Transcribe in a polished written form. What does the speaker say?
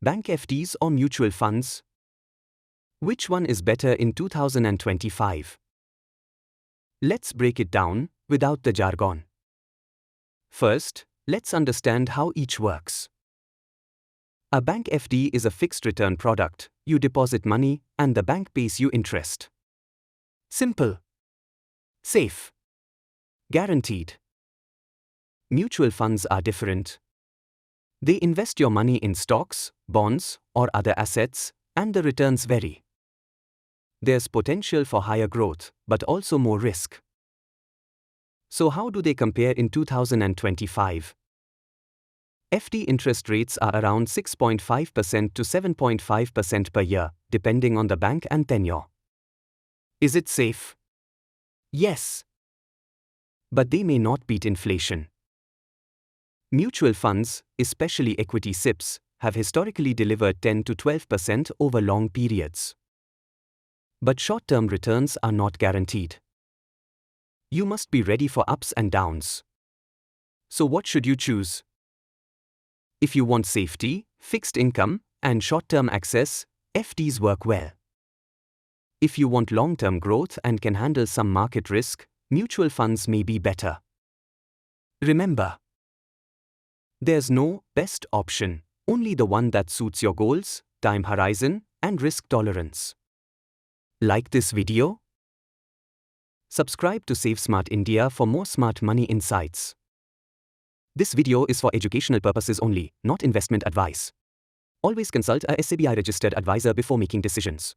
Bank FDs or mutual funds? Which one is better in 2025? Let's break it down, without the jargon. First, let's understand how each works. A bank FD is a fixed return product. You deposit money, and the bank pays you interest. Simple. Safe. Guaranteed. Mutual funds are different. They invest your money in stocks, bonds, or other assets, and the returns vary. There's potential for higher growth, but also more risk. So how do they compare in 2025? FD interest rates are around 6.5% to 7.5% per year, depending on the bank and tenure. Is it safe? Yes. But they may not beat inflation. Mutual funds, especially equity SIPs, have historically delivered 10 to 12% over long periods. But short-term returns are not guaranteed. You must be ready for ups and downs. So what should you choose? If you want safety, fixed income, and short-term access, FDs work well. If you want long-term growth and can handle some market risk, mutual funds may be better. Remember, there's no best option, only the one that suits your goals, time horizon, and risk tolerance. Like this video? Subscribe to SaveSmart India for more smart money insights. This video is for educational purposes only, not investment advice. Always consult a SEBI-registered advisor before making decisions.